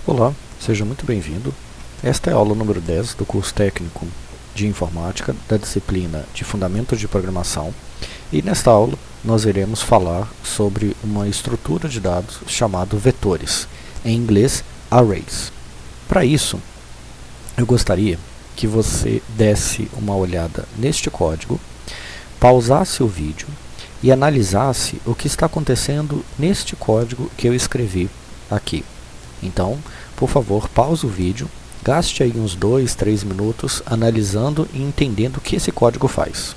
Olá, seja muito bem-vindo. Esta é a aula número 10 do curso técnico de informática da disciplina de Fundamentos de Programação. E nesta aula nós iremos falar sobre uma estrutura de dados chamada vetores, em inglês arrays. Para isso, eu gostaria que você desse uma olhada neste código, pausasse o vídeo e analisasse o que está acontecendo neste código que eu escrevi aqui. Então, por favor, pause o vídeo, gaste aí uns 2, 3 minutos analisando e entendendo o que esse código faz.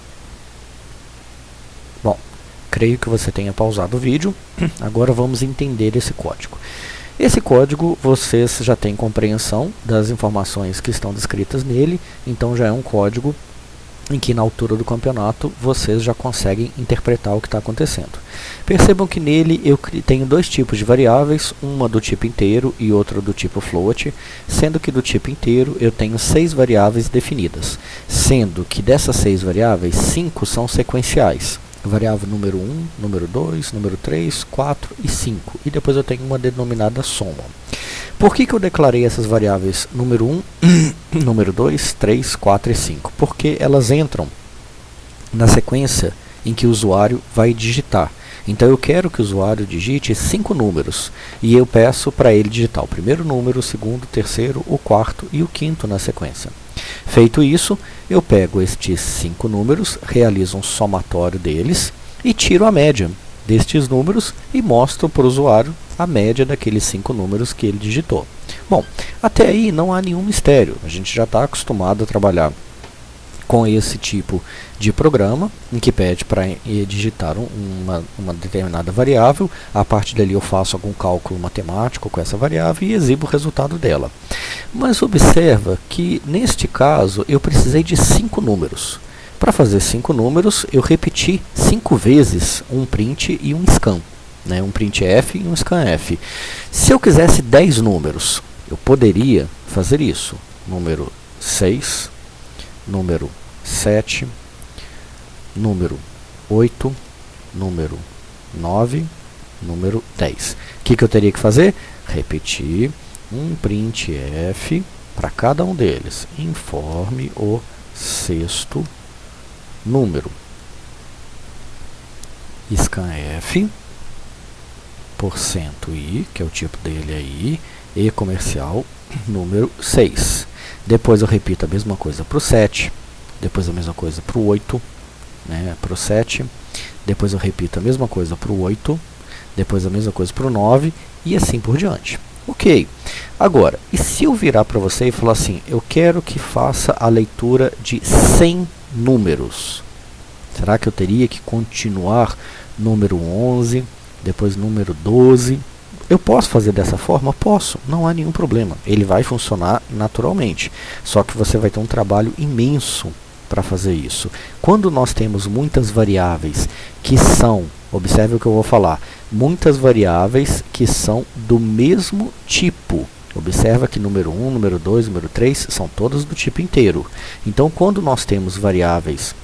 Bom, creio que você tenha pausado o vídeo, agora vamos entender esse código. Esse código vocês já têm compreensão das informações que estão descritas nele, então já é um código em que na altura do campeonato vocês já conseguem interpretar o que está acontecendo. Percebam que nele eu tenho dois tipos de variáveis, uma do tipo inteiro e outra do tipo float, sendo que do tipo inteiro eu tenho 6 variáveis definidas, sendo que dessas 6 variáveis, 5 são sequenciais. Variável número 1, número 2, número 3, 4 e 5. E depois eu tenho uma denominada soma. Por que eu declarei essas variáveis número 1, número 2, 3, 4 e 5? Porque elas entram na sequência em que o usuário vai digitar. Então eu quero que o usuário digite 5 números. E eu peço para ele digitar o primeiro número, o segundo, o terceiro, o quarto e o quinto na sequência. Feito isso, eu pego estes 5 números, realizo um somatório deles e tiro a média destes números e mostro para o usuário a média daqueles 5 números que ele digitou. Bom, até aí não há nenhum mistério, a gente já está acostumado a trabalhar com esse tipo de programa, em que pede para digitar uma determinada variável, a partir dali eu faço algum cálculo matemático com essa variável e exibo o resultado dela. Mas observa que neste caso eu precisei de 5 números. Para fazer 5 números, eu repeti 5 vezes um print e um scan, né? Um printf e um scanf. Se eu quisesse 10 números, eu poderia fazer isso. Número 6, número 7, número 8, número 9, número 10. O que eu teria que fazer? Repetir um printf para cada um deles. Informe o sexto número. Scanf, %i, que é o tipo dele aí, e comercial, número 6. Depois eu repito a mesma coisa para o 7, depois a mesma coisa para o 8, né, para o 7, depois eu repito a mesma coisa para o 8, depois a mesma coisa para o 9 e assim por diante. Ok, agora, e se eu virar para você e falar assim, eu quero que faça a leitura de 100 números, será que eu teria que continuar número 11, depois número 12? Eu posso fazer dessa forma? Posso, não há nenhum problema. Ele vai funcionar naturalmente. Só que você vai ter um trabalho imenso para fazer isso. Quando nós temos muitas variáveis que são, observe o que eu vou falar, muitas variáveis que são do mesmo tipo. Observa que número 1, número 2, número 3 são todas do tipo inteiro. Então, quando nós temos variáveis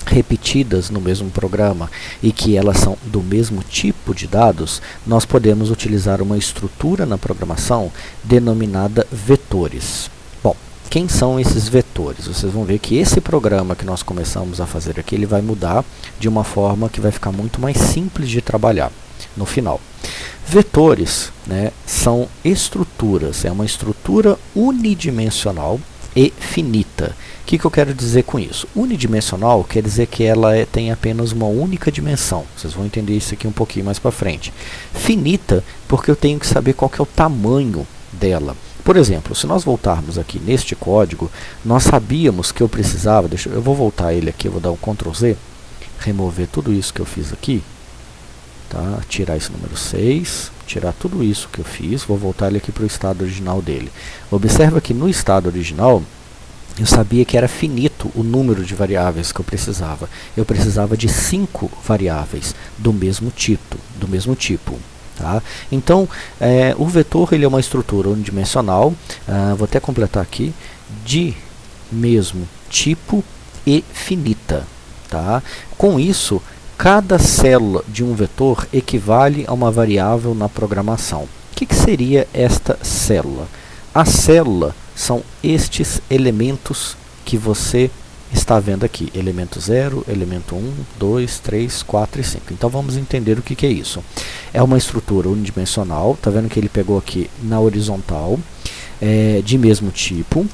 repetidas no mesmo programa e que elas são do mesmo tipo de dados, nós podemos utilizar uma estrutura na programação denominada vetores. Bom, quem são esses vetores? Vocês vão ver que esse programa que nós começamos a fazer aqui, ele vai mudar de uma forma que vai ficar muito mais simples de trabalhar no final. Vetores, né, são estruturas, é uma estrutura unidimensional e finita. O que eu quero dizer com isso? Unidimensional quer dizer que ela tem apenas uma única dimensão. Vocês vão entender isso aqui um pouquinho mais para frente. Finita, porque eu tenho que saber qual que é o tamanho dela. Por exemplo, se nós voltarmos aqui neste código, nós sabíamos que eu precisava, eu vou voltar ele aqui, eu vou dar um Ctrl Z, remover tudo isso que eu fiz aqui, tá? Tirar esse número 6, tirar tudo isso que eu fiz, vou voltar ele aqui para o estado original dele. Observa que no estado original, eu sabia que era finito o número de variáveis que eu precisava. Eu precisava de 5 variáveis do mesmo tipo. Tá? Então, o vetor ele é uma estrutura unidimensional, vou até completar aqui, de mesmo tipo e finita. Tá? Com isso, cada célula de um vetor equivale a uma variável na programação. O que seria esta célula? A célula são estes elementos que você está vendo aqui. Elemento 0, elemento 1, 2, 3, 4 e 5. Então vamos entender o que é isso. É uma estrutura unidimensional. Está vendo que ele pegou aqui na horizontal, de mesmo tipo.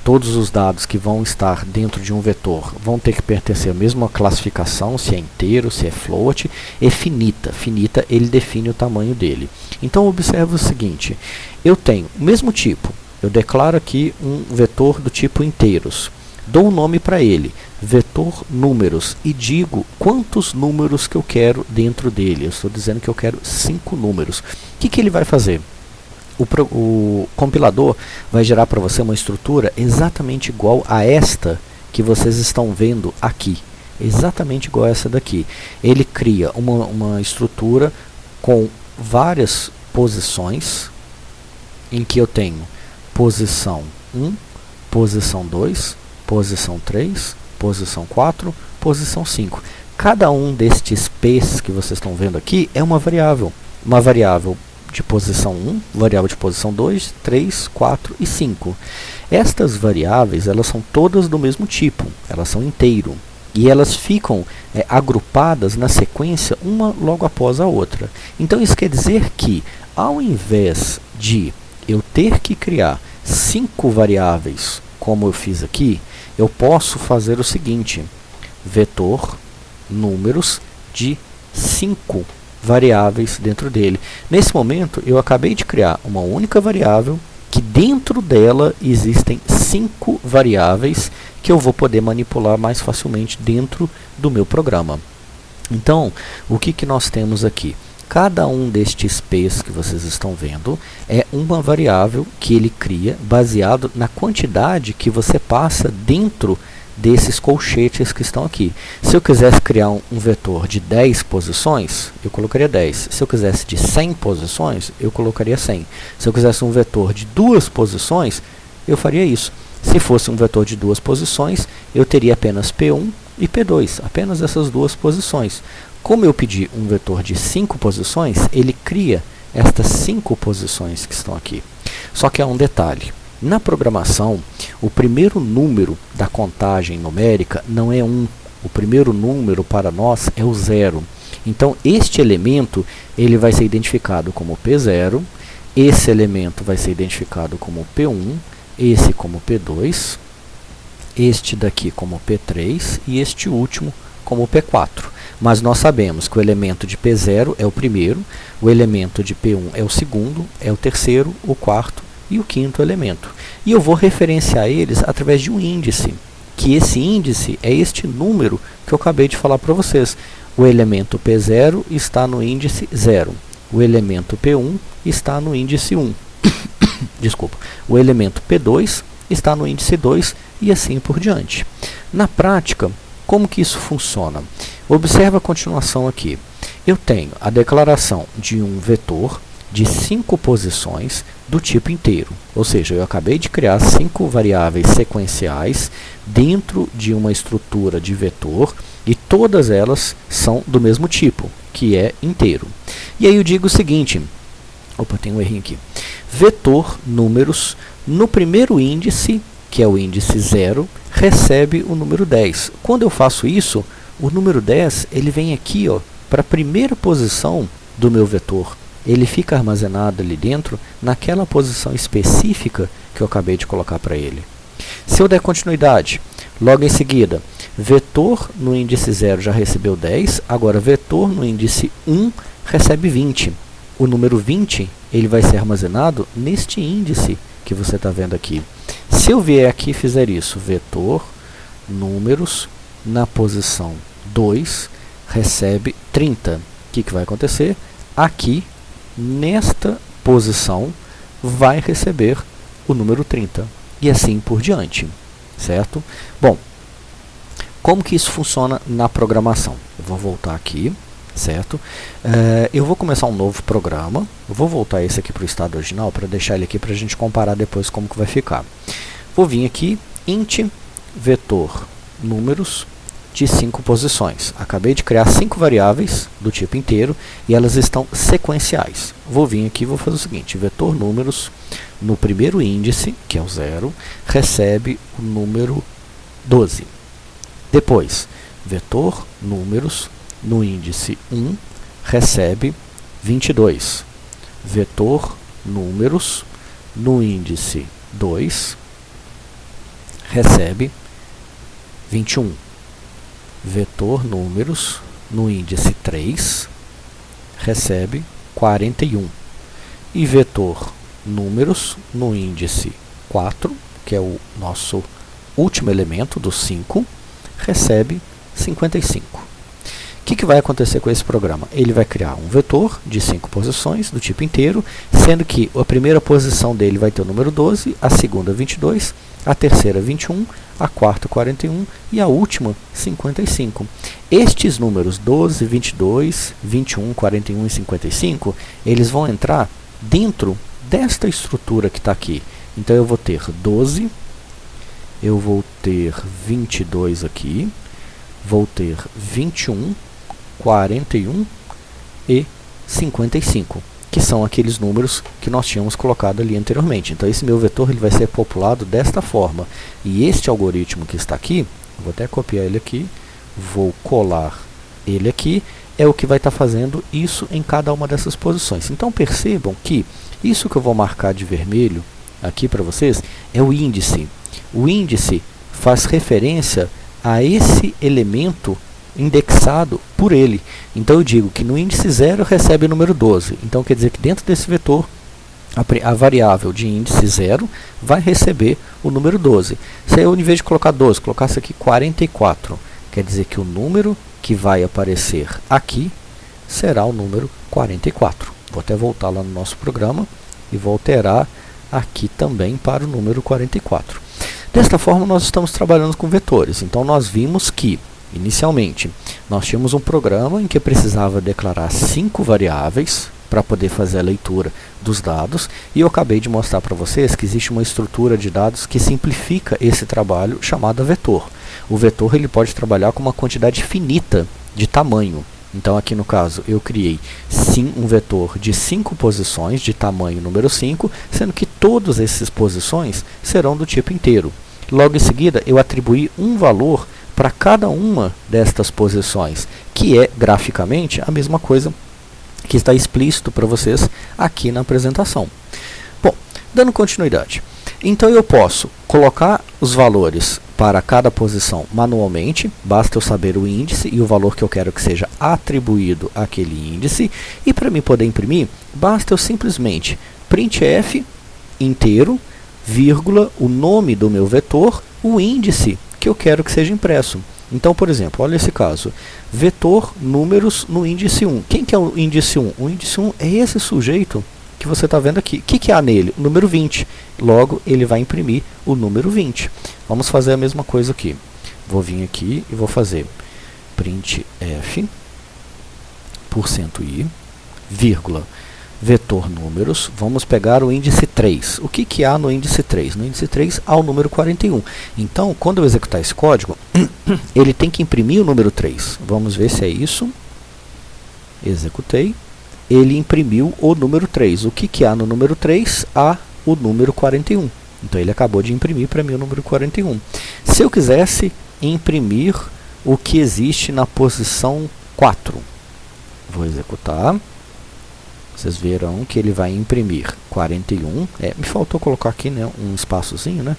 Todos os dados que vão estar dentro de um vetor vão ter que pertencer à mesma classificação, se é inteiro, se é float, e finita. Finita, ele define o tamanho dele. Então, observe o seguinte, eu tenho o mesmo tipo, eu declaro aqui um vetor do tipo inteiros, dou um nome para ele, vetor números, e digo quantos números que eu quero dentro dele. Eu estou dizendo que eu quero 5 números. O que ele vai fazer? O compilador vai gerar para você uma estrutura exatamente igual a esta que vocês estão vendo aqui. Exatamente igual a essa daqui. Ele cria uma estrutura com várias posições, em que eu tenho posição 1, posição 2, posição 3, posição 4, posição 5. Cada um destes P's que vocês estão vendo aqui é uma variável. Uma variável de posição 1, variável de posição 2, 3, 4 e 5. Estas variáveis, elas são todas do mesmo tipo, elas são inteiro. E elas ficam agrupadas na sequência, uma logo após a outra. Então isso quer dizer que, ao invés de eu ter que criar 5 variáveis, como eu fiz aqui, eu posso fazer o seguinte, vetor números de 5 variáveis dentro dele. Nesse momento, eu acabei de criar uma única variável, que dentro dela existem 5 variáveis que eu vou poder manipular mais facilmente dentro do meu programa. Então, o que nós temos aqui? Cada um destes P's que vocês estão vendo é uma variável que ele cria baseado na quantidade que você passa dentro desses colchetes que estão aqui. Se eu quisesse criar um vetor de 10 posições, eu colocaria 10. Se eu quisesse de 100 posições, eu colocaria 100. Se eu quisesse um vetor de 2 posições, eu faria isso. Se fosse um vetor de 2 posições, eu teria apenas P1 e P2, apenas essas 2 posições. Como eu pedi um vetor de 5 posições, ele cria estas 5 posições que estão aqui. Só que há um detalhe. Na programação, o primeiro número da contagem numérica não é 1. O primeiro número para nós é o 0. Então, este elemento ele vai ser identificado como P0, esse elemento vai ser identificado como P1, esse como P2, este daqui como P3 e este último como P4. Mas nós sabemos que o elemento de P0 é o primeiro, o elemento de P1 é o segundo, é o terceiro, o quarto e o quinto elemento. E eu vou referenciar eles através de um índice, que esse índice é este número que eu acabei de falar para vocês. O elemento P0 está no índice 0, o elemento P1 está no índice 1, desculpa, o elemento P2 está no índice 2 e assim por diante. Na prática, como que isso funciona? Observe a continuação aqui. Eu tenho a declaração de um vetor de 5 posições do tipo inteiro. Ou seja, eu acabei de criar 5 variáveis sequenciais dentro de uma estrutura de vetor e todas elas são do mesmo tipo, que é inteiro. E aí eu digo o seguinte, opa, tem um errinho aqui. Vetor números no primeiro índice, que é o índice 0, recebe o número 10. Quando eu faço isso, o número 10 ele vem aqui para a primeira posição do meu vetor. Ele fica armazenado ali dentro, naquela posição específica que eu acabei de colocar para ele. Se eu der continuidade, logo em seguida, vetor no índice 0 já recebeu 10, agora vetor no índice 1 recebe 20. O número 20 ele vai ser armazenado neste índice que você está vendo aqui. Se eu vier aqui e fizer isso, vetor números na posição 2 recebe 30. O que vai acontecer? Aqui, nesta posição, vai receber o número 30. E assim por diante. Certo? Bom, como que isso funciona na programação? Eu vou voltar aqui. Certo? Eu vou começar um novo programa. Eu vou voltar esse aqui para o estado original para deixar ele aqui para a gente comparar depois como que vai ficar. Vou vir aqui, int vetor números de 5 posições. Acabei de criar 5 variáveis do tipo inteiro e elas estão sequenciais. Vou vir aqui e vou fazer o seguinte: vetor números no primeiro índice, que é o 0, recebe o número 12. Depois, vetor números no índice 1 recebe 22. Vetor números no índice 2 recebe 21. Vetor números no índice 3 recebe 41. E vetor números no índice 4, que é o nosso último elemento dos 5, recebe 55. O que vai acontecer com esse programa? Ele vai criar um vetor de 5 posições do tipo inteiro, sendo que a primeira posição dele vai ter o número 12, a segunda 22, a terceira 21, a quarta 41 e a última 55. Estes números 12, 22, 21, 41 e 55, eles vão entrar dentro desta estrutura que está aqui. Então eu vou ter 12, eu vou ter 22 aqui, vou ter 21, 41 e 55, que são aqueles números que nós tínhamos colocado ali anteriormente. Então esse meu vetor ele vai ser populado desta forma. E este algoritmo que está aqui, vou até copiar ele aqui, vou colar ele aqui, é o que vai estar fazendo isso em cada uma dessas posições. Então percebam que isso que eu vou marcar de vermelho aqui para vocês é o índice. O índice faz referência a esse elemento indexado por ele. Então eu digo que no índice 0 recebe o número 12. Então quer dizer que dentro desse vetor a variável de índice 0 vai receber o número 12. Se eu, em vez de colocar 12, colocasse aqui 44, quer dizer que o número que vai aparecer aqui será o número 44. Vou até voltar lá no nosso programa e vou alterar aqui também para o número 44. Desta forma, nós estamos trabalhando com vetores. Então, nós vimos que, inicialmente, nós tínhamos um programa em que precisava declarar 5 variáveis para poder fazer a leitura dos dados, e eu acabei de mostrar para vocês que existe uma estrutura de dados que simplifica esse trabalho chamada vetor. O vetor ele pode trabalhar com uma quantidade finita de tamanho. Então, aqui no caso, eu criei sim um vetor de 5 posições de tamanho número 5, sendo que todas essas posições serão do tipo inteiro. Logo em seguida, eu atribuí um valor para cada uma destas posições, que é, graficamente, a mesma coisa que está explícito para vocês aqui na apresentação. Bom, dando continuidade. Então, eu posso colocar os valores para cada posição manualmente, basta eu saber o índice e o valor que eu quero que seja atribuído àquele índice, e para mim poder imprimir, basta eu simplesmente printf inteiro, vírgula, o nome do meu vetor, o índice que eu quero que seja impresso. Então, por exemplo, olha esse caso, vetor números no índice 1. Quem que é o índice 1? O índice 1 é esse sujeito que você está vendo aqui. O que há nele? O número 20. Logo, ele vai imprimir o número 20. Vamos fazer a mesma coisa aqui. Vou vir aqui e vou fazer printf, %i, vírgula, vetor números. Vamos pegar o índice 3. O que há no índice 3? No índice 3 há o número 41. Então, quando eu executar esse código, ele tem que imprimir o número 3. Vamos ver se é isso. Executei. Ele imprimiu o número 3. O que há no número 3? Há o número 41. Então, ele acabou de imprimir para mim o número 41. Se eu quisesse imprimir o que existe na posição 4, vou executar. Vocês verão que ele vai imprimir 41. Me faltou colocar aqui, né, um espaçozinho, né?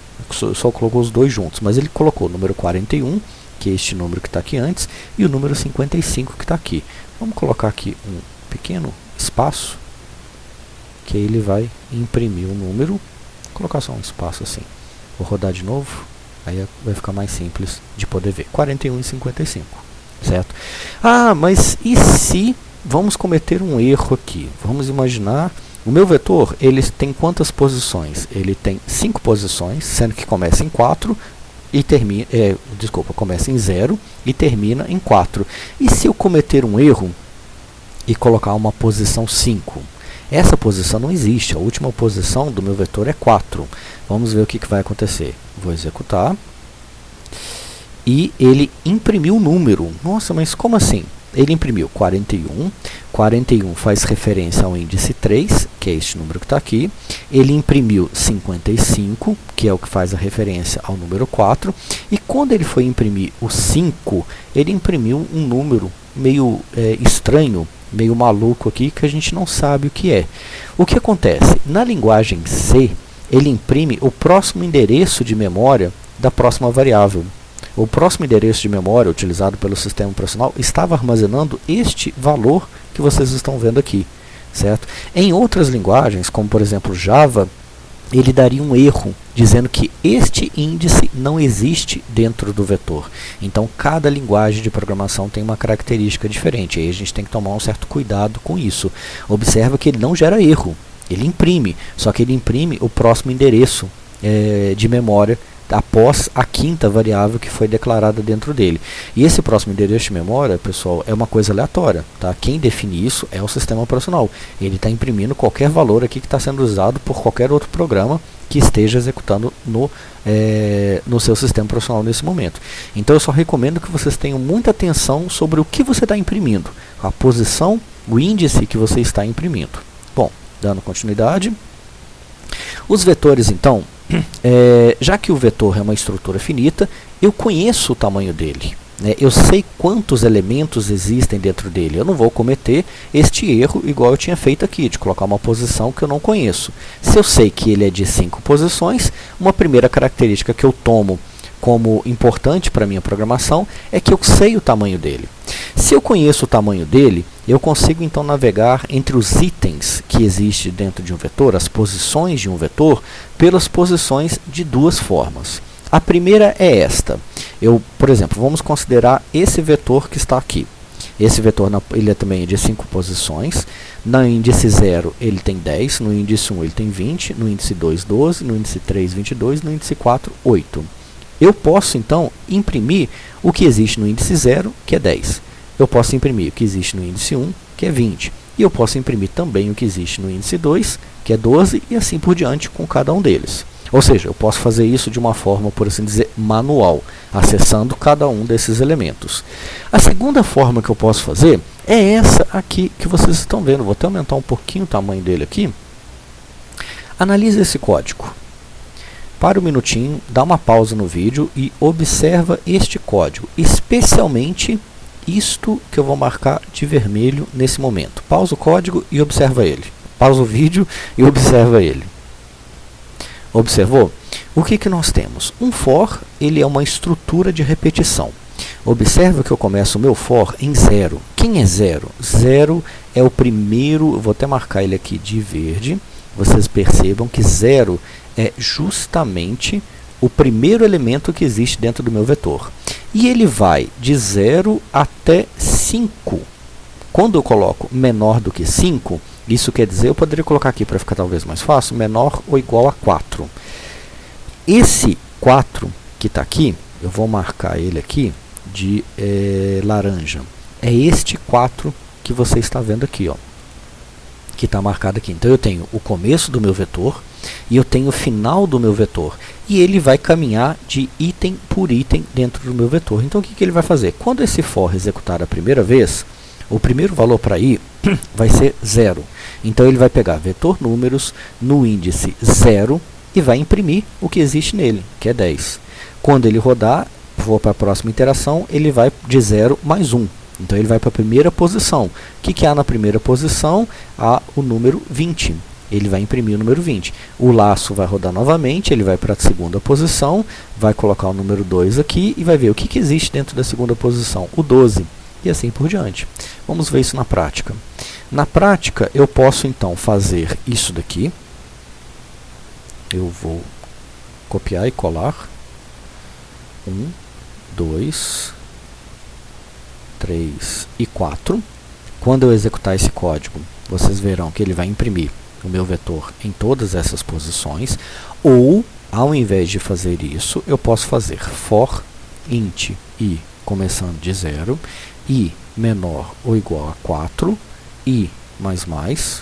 Só colocou os dois juntos, mas ele colocou o número 41, que é este número que está aqui antes, e o número 55 que está aqui. Vamos colocar aqui um pequeno espaço, que ele vai imprimir o número. Vou colocar só um espaço assim. Vou rodar de novo, aí vai ficar mais simples de poder ver. 41 e 55, certo? Ah, mas e se vamos cometer um erro aqui? Vamos imaginar, o meu vetor, ele tem quantas posições? Ele tem 5 posições, sendo que começa em 4 e termina, começa em 0 e termina em 4. E se eu cometer um erro e colocar uma posição 5? Essa posição não existe, a última posição do meu vetor é 4. Vamos ver o que vai acontecer. Vou executar. e ele imprimiu o número. Nossa, mas como assim? Ele imprimiu 41, 41 faz referência ao índice 3, que é este número que está aqui. Ele imprimiu 55, que é o que faz a referência ao número 4. E quando ele foi imprimir o 5, ele imprimiu um número meio estranho, meio maluco aqui, que a gente não sabe o que é. O que acontece? Na linguagem C, ele imprime o próximo endereço de memória da próxima variável. O próximo endereço de memória utilizado pelo sistema operacional estava armazenando este valor que vocês estão vendo aqui, certo? Em outras linguagens, como por exemplo Java, ele daria um erro, dizendo que este índice não existe dentro do vetor. Então, cada linguagem de programação tem uma característica diferente, aí a gente tem que tomar um certo cuidado com isso. Observa que ele não gera erro, ele imprime, só que ele imprime o próximo endereço de memória após a quinta variável que foi declarada dentro dele. E esse próximo endereço de memória, pessoal, é uma coisa aleatória, tá? Quem define isso é o sistema operacional. Ele está imprimindo qualquer valor aqui que está sendo usado por qualquer outro programa que esteja executando no seu sistema operacional nesse momento. Então eu só recomendo que vocês tenham muita atenção sobre o que você está imprimindo, a posição, o índice que você está imprimindo. Bom, dando continuidade, os vetores então, já que o vetor é uma estrutura finita, eu conheço o tamanho dele, né? Eu sei quantos elementos existem dentro dele. Eu não vou cometer este erro igual eu tinha feito aqui, de colocar uma posição que eu não conheço. Se eu sei que ele é de 5 posições, uma primeira característica que eu tomo como importante para a minha programação é que eu sei o tamanho dele. Se eu conheço o tamanho dele, eu consigo então navegar entre os itens que existem dentro de um vetor, as posições de um vetor, pelas posições de duas formas. A primeira é esta. Por exemplo, vamos considerar esse vetor que está aqui. Esse vetor ele é também de 5 posições. No índice 0 ele tem 10, no índice 1 ele tem 20, no índice 2, 12, no índice 3, 22, no índice 4, 8. Eu posso, então, imprimir o que existe no índice 0, que é 10. Eu posso imprimir o que existe no índice 1, que é 20. E eu posso imprimir também o que existe no índice 2, que é 12, e assim por diante com cada um deles. Ou seja, eu posso fazer isso de uma forma, por assim dizer, manual, acessando cada um desses elementos. A segunda forma que eu posso fazer é essa aqui que vocês estão vendo. Vou até aumentar um pouquinho o tamanho dele aqui. Analise esse código. Para um minutinho, dá uma pausa no vídeo e observa este código, especialmente isto que eu vou marcar de vermelho nesse momento. Pausa o código e observa ele. Pausa o vídeo e observa ele. Observou? O que nós temos? Um for, ele é uma estrutura de repetição. Observa que eu começo o meu for em 0. Quem é 0? 0 é o primeiro, vou até marcar ele aqui de verde. Vocês percebam que 0 é justamente o primeiro elemento que existe dentro do meu vetor. E ele vai de 0 até 5. Quando eu coloco menor do que 5, isso quer dizer, eu poderia colocar aqui para ficar talvez mais fácil, menor ou igual a 4. Esse 4 que está aqui, eu vou marcar ele aqui de laranja. É este 4 que você está vendo aqui, ó, que está marcado aqui. Então eu tenho o começo do meu vetor e eu tenho o final do meu vetor. E ele vai caminhar de item por item dentro do meu vetor. Então o que ele vai fazer? Quando esse for executar a primeira vez, o primeiro valor para ir vai ser 0. Então ele vai pegar vetor números no índice 0 e vai imprimir o que existe nele, que é 10. Quando ele rodar, for para a próxima iteração, ele vai de 0 mais 1. Então ele vai para a primeira posição. O que há na primeira posição? Há o número 20. Ele vai imprimir o número 20. O laço vai rodar novamente, ele vai para a segunda posição, vai colocar o número 2 aqui e vai ver o que existe dentro da segunda posição, o 12. E assim por diante. Vamos ver isso na prática. Na prática, eu posso então fazer isso daqui. Eu vou copiar e colar. 1, 2, 3 e 4. Quando eu executar esse código, vocês verão que ele vai imprimir o meu vetor em todas essas posições. Ou, ao invés de fazer isso, eu posso fazer for int i começando de 0, i menor ou igual a 4, i mais,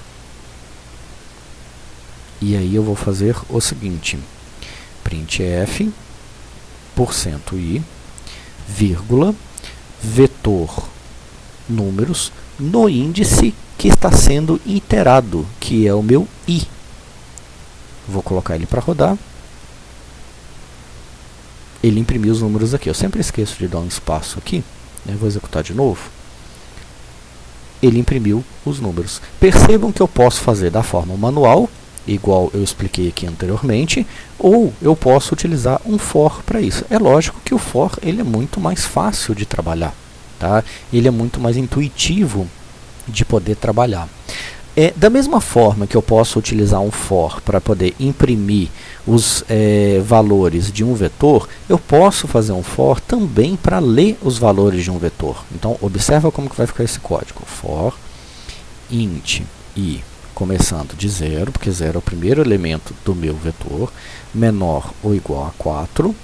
e aí eu vou fazer o seguinte, printf %i, vírgula, vetor números no índice que está sendo iterado, que é o meu i. Vou colocar ele para rodar. Ele imprimiu os números aqui. Eu sempre esqueço de dar um espaço aqui. Vou executar de novo. Ele imprimiu os números. Percebam que eu posso fazer da forma manual, igual eu expliquei aqui anteriormente, ou eu posso utilizar um for para isso. É lógico que o for ele é muito mais fácil de trabalhar, tá? Ele é muito mais intuitivo de poder trabalhar. Da mesma forma que eu posso utilizar um for para poder imprimir os valores de um vetor, eu posso fazer um for também para ler os valores de um vetor. Então, observa como que vai ficar esse código. For int i, começando de 0, porque 0 é o primeiro elemento do meu vetor, menor ou igual a 4,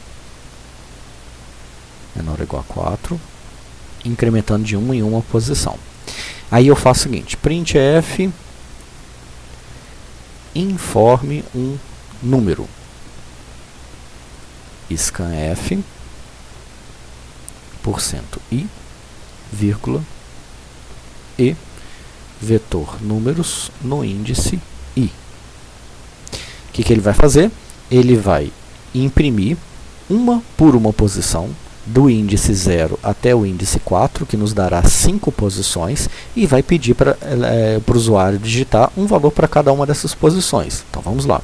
menor ou igual a 4, incrementando de 1 em uma posição. Aí eu faço o seguinte, printf informe um número, scanf %i, vírgula, e vetor números no índice i. O que ele vai fazer? Ele vai imprimir uma por uma posição, do índice 0 até o índice 4, que nos dará 5 posições, e vai pedir para o usuário digitar um valor para cada uma dessas posições. Então vamos lá.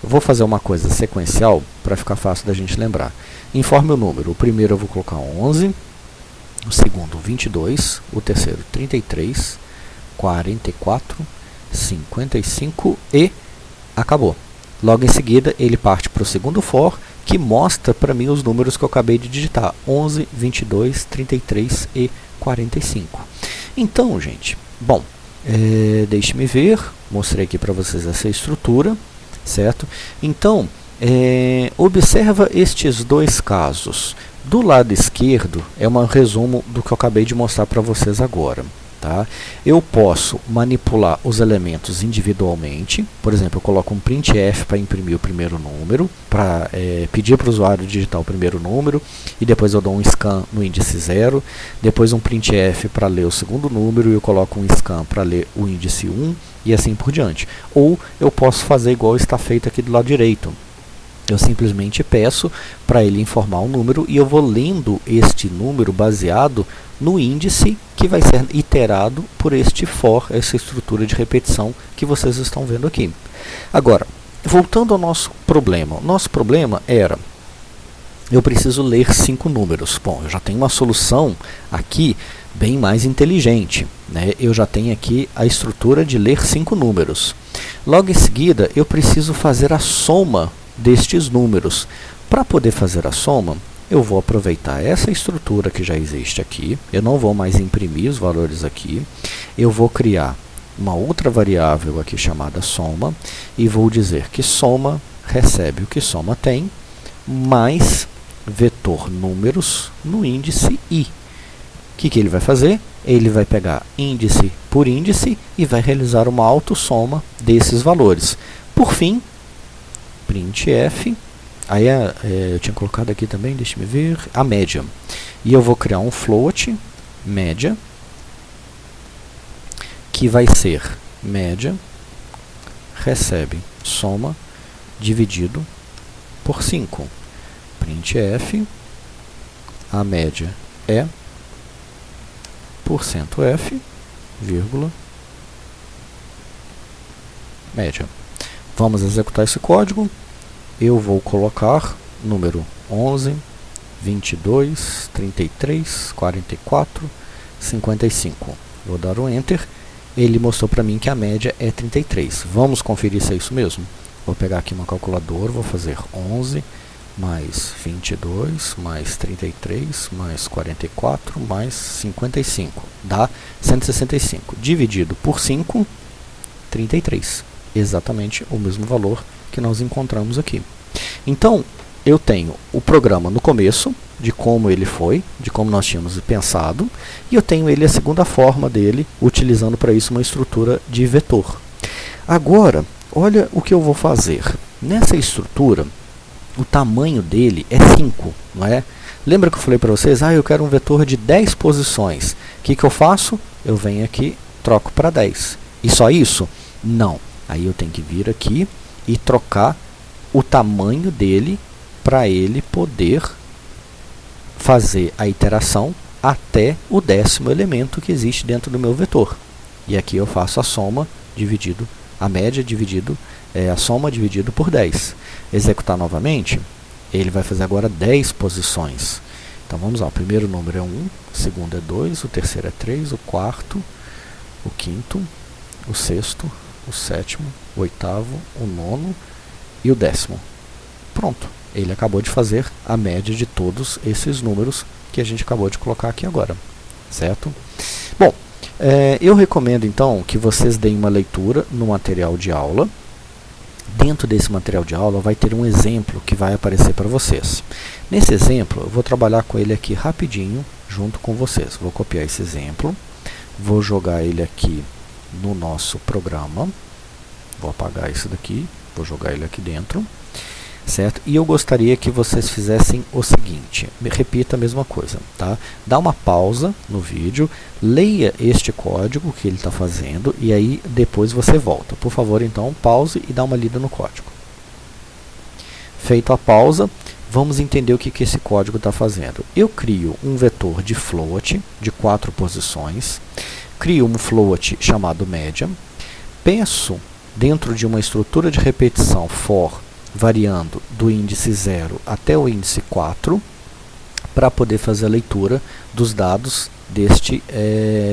Eu vou fazer uma coisa sequencial para ficar fácil da gente lembrar. Informe o número. O primeiro eu vou colocar 11, o segundo 22, o terceiro 33, 44, 55 e acabou. Logo em seguida ele parte para o segundo for, que mostra para mim os números que eu acabei de digitar, 11, 22, 33 e 45. Então, gente, bom, deixe-me ver, mostrei aqui para vocês essa estrutura, certo? Então, observa estes dois casos. Do lado esquerdo é um resumo do que eu acabei de mostrar para vocês agora. Tá? Eu posso manipular os elementos individualmente, por exemplo, eu coloco um printf para imprimir o primeiro número, para pedir para o usuário digitar o primeiro número, e depois eu dou um scan no índice 0, depois um printf para ler o segundo número, e eu coloco um scan para ler o índice 1, e assim por diante. Ou eu posso fazer igual está feito aqui do lado direito. Eu simplesmente peço para ele informar o número e eu vou lendo este número baseado no índice que vai ser iterado por este for, essa estrutura de repetição que vocês estão vendo aqui. Agora, voltando ao nosso problema. O nosso problema era, eu preciso ler 5 números. Bom, eu já tenho uma solução aqui bem mais inteligente, né? Eu já tenho aqui a estrutura de ler 5 números. Logo em seguida, eu preciso fazer a soma destes números. Para poder fazer a soma, eu vou aproveitar essa estrutura que já existe aqui, eu não vou mais imprimir os valores aqui, eu vou criar uma outra variável aqui chamada soma, e vou dizer que soma recebe o que soma tem, mais vetor números no índice i. O que ele vai fazer? Ele vai pegar índice por índice e vai realizar uma autossoma desses valores. Por fim, printf, aí eu tinha colocado aqui também, deixa-me ver, a média. E eu vou criar um float, média, que vai ser média, recebe soma, dividido por 5. Printf, a média é %f, vírgula, média. Vamos executar esse código. Eu vou colocar número 11, 22, 33, 44, 55. Vou dar um Enter. Ele mostrou para mim que a média é 33. Vamos conferir se é isso mesmo? Vou pegar aqui uma calculadora, vou fazer 11 mais 22 mais 33 mais 44 mais 55. Dá 165. Dividido por 5, 33. Exatamente o mesmo valor que nós encontramos aqui. Então, eu tenho o programa no começo, de como ele foi, de como nós tínhamos pensado, e eu tenho ele a segunda forma dele, utilizando para isso uma estrutura de vetor. Agora, olha o que eu vou fazer. Nessa estrutura, o tamanho dele é 5, não é? Lembra que eu falei para vocês? Eu quero um vetor de 10 posições. O que eu faço? Eu venho aqui, troco para 10. E só isso? Não. Aí eu tenho que vir aqui e trocar o tamanho dele para ele poder fazer a iteração até o 10º elemento que existe dentro do meu vetor. E aqui eu faço a soma dividido, a média dividido, a soma dividido por 10. Executar novamente, ele vai fazer agora 10 posições. Então vamos lá, o primeiro número é 1, o segundo é 2, o terceiro é 3, o quarto, o quinto, o sexto, o sétimo, o oitavo, o nono e o 10º. Pronto, ele acabou de fazer a média de todos esses números que a gente acabou de colocar aqui agora, certo? Bom, eu recomendo então que vocês deem uma leitura no material de aula. Dentro desse material de aula vai ter um exemplo que vai aparecer para vocês. Nesse exemplo, eu vou trabalhar com ele aqui rapidinho, junto com vocês. Vou copiar esse exemplo, vou jogar ele aqui no nosso programa. Vou apagar isso daqui, vou jogar ele aqui dentro. Certo? E eu gostaria que vocês fizessem o seguinte, repita a mesma coisa, tá? Dá uma pausa no vídeo, leia este código que ele está fazendo e aí depois você volta. Por favor, então, pause e dá uma lida no código. Feito a pausa, vamos entender o que esse código está fazendo. Eu crio um vetor de float de 4 posições, crio um float chamado média, peço dentro de uma estrutura de repetição for variando do índice 0 até o índice 4, para poder fazer a leitura dos dados deste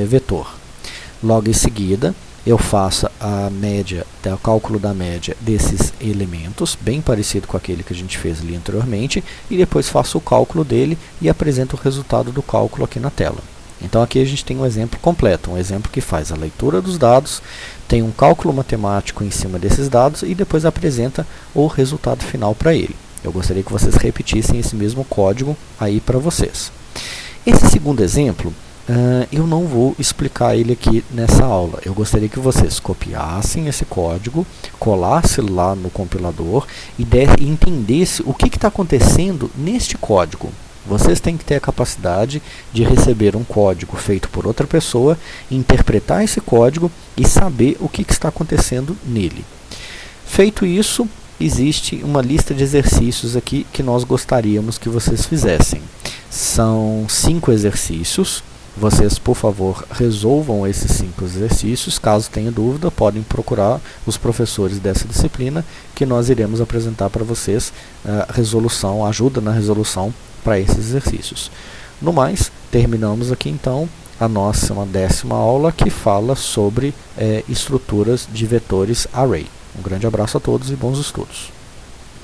vetor. Logo em seguida, eu faço a média, o cálculo da média desses elementos, bem parecido com aquele que a gente fez ali anteriormente, e depois faço o cálculo dele e apresento o resultado do cálculo aqui na tela. Então aqui a gente tem um exemplo completo, um exemplo que faz a leitura dos dados, tem um cálculo matemático em cima desses dados e depois apresenta o resultado final para ele. Eu gostaria que vocês repetissem esse mesmo código aí para vocês. Esse segundo exemplo, eu não vou explicar ele aqui nessa aula. Eu gostaria que vocês copiassem esse código, colassem lá no compilador e entendessem o que está acontecendo neste código. Vocês têm que ter a capacidade de receber um código feito por outra pessoa, interpretar esse código e saber o que está acontecendo nele. Feito isso, existe uma lista de exercícios aqui que nós gostaríamos que vocês fizessem. São 5 exercícios. Vocês, por favor, resolvam esses 5 exercícios. Caso tenha dúvida, podem procurar os professores dessa disciplina, que nós iremos apresentar para vocês a resolução, a ajuda na resolução para esses exercícios. No mais, terminamos aqui então a nossa 10ª aula, que fala sobre estruturas de vetores array. Um grande abraço a todos e bons estudos.